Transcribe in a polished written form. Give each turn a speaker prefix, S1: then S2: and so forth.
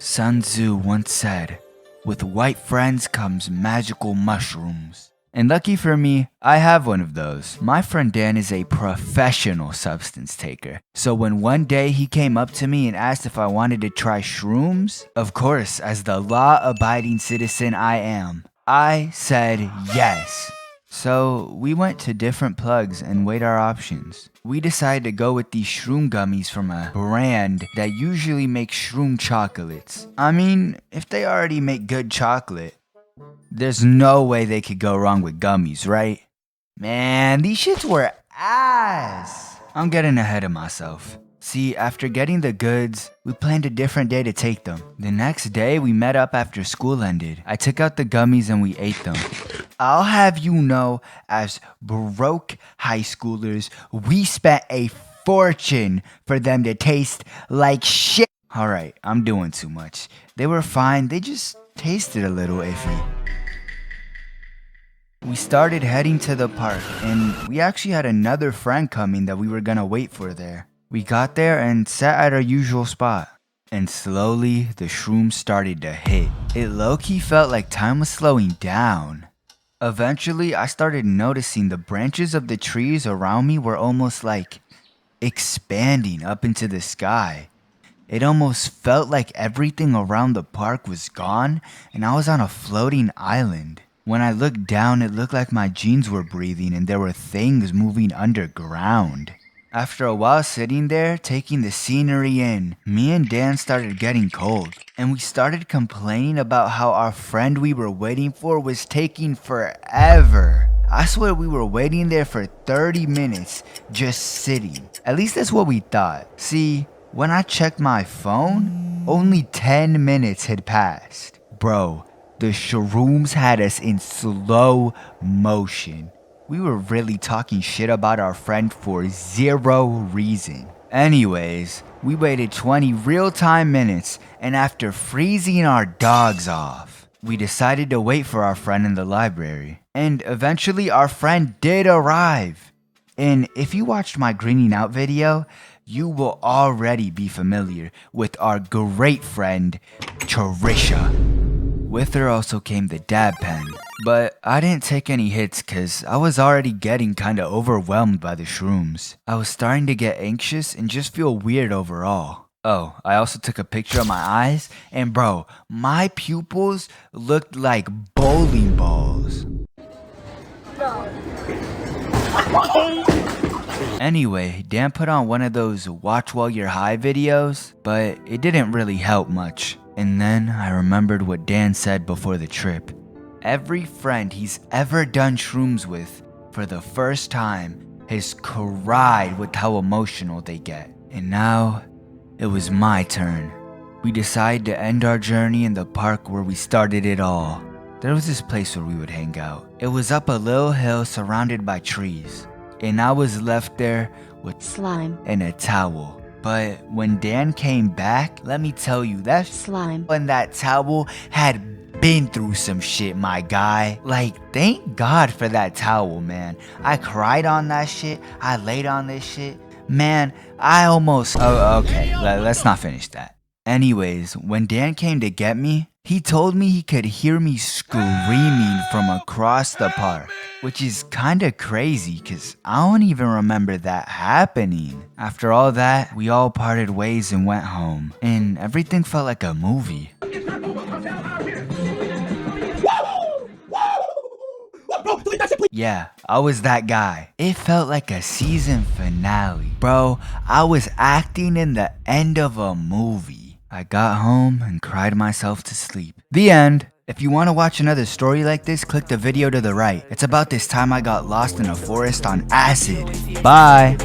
S1: Sun Tzu once said, "With white friends comes magical mushrooms." And lucky for me, I have one of those. My friend Dan is a professional substance taker. So when one day he came up to me and asked if I wanted to try shrooms, of course, as the law-abiding citizen I am, I said yes. So we went to different plugs and weighed our options. We decided to go with these shroom gummies from a brand that usually makes shroom chocolates. I mean, if they already make good chocolate, there's no way they could go wrong with gummies, right? Man, these shits were ass. I'm getting ahead of myself. See, after getting the goods, we planned a different day to take them. The next day, we met up after school ended. I took out the gummies and we ate them. I'll have you know, as broke high schoolers, we spent a fortune for them to taste like shit. Alright, I'm doing too much. They were fine, they just tasted a little iffy. We started heading to the park, and we actually had another friend coming that we were gonna wait for there. We got there and sat at our usual spot. And slowly, the shrooms started to hit. It low-key felt like time was slowing down. Eventually, I started noticing the branches of the trees around me were almost like expanding up into the sky. It almost felt like everything around the park was gone and I was on a floating island. When I looked down, it looked like my jeans were breathing and there were things moving underground. After a while sitting there, taking the scenery in, me and Dan started getting cold. And we started complaining about how our friend we were waiting for was taking forever. I swear we were waiting there for 30 minutes, just sitting. At least that's what we thought. See, when I checked my phone, only 10 minutes had passed. Bro, the shrooms had us in slow motion. We were really talking shit about our friend for zero reason. Anyways, we waited 20 real-time minutes, and after freezing our dogs off, we decided to wait for our friend in the library. And eventually our friend did arrive. And if you watched my greening out video, you will already be familiar with our great friend, Trisha. With her also came the dab pen, but I didn't take any hits cause I was already getting kinda overwhelmed by the shrooms. I was starting to get anxious and just feel weird overall. Oh, I also took a picture of my eyes, and bro, my pupils looked like bowling balls. Anyway, Dan put on one of those watch while you're high videos, but it didn't really help much. And then I remembered what Dan said before the trip. Every friend he's ever done shrooms with for the first time has cried with how emotional they get. And now, it was my turn. We decided to end our journey in the park where we started it all. There was this place where we would hang out. It was up a little hill surrounded by trees. And I was left there with
S2: slime
S1: and a towel. But when Dan came back, let me tell you, that
S2: slime
S1: and that towel had been through some shit, my guy. Like, thank God for that towel, man. I cried on that shit. I laid on this shit. Man, I almost... Oh, okay, let's not finish that. Anyways, when Dan came to get me, he told me he could hear me screaming from across the park, which is kinda crazy cause I don't even remember that happening. After all that, we all parted ways and went home, and everything felt like a movie. Yeah, I was that guy. It felt like a season finale. Bro, I was acting in the end of a movie. I got home and cried myself to sleep. The end. If you want to watch another story like this, click the video to the right. It's about this time I got lost in a forest on acid. Bye.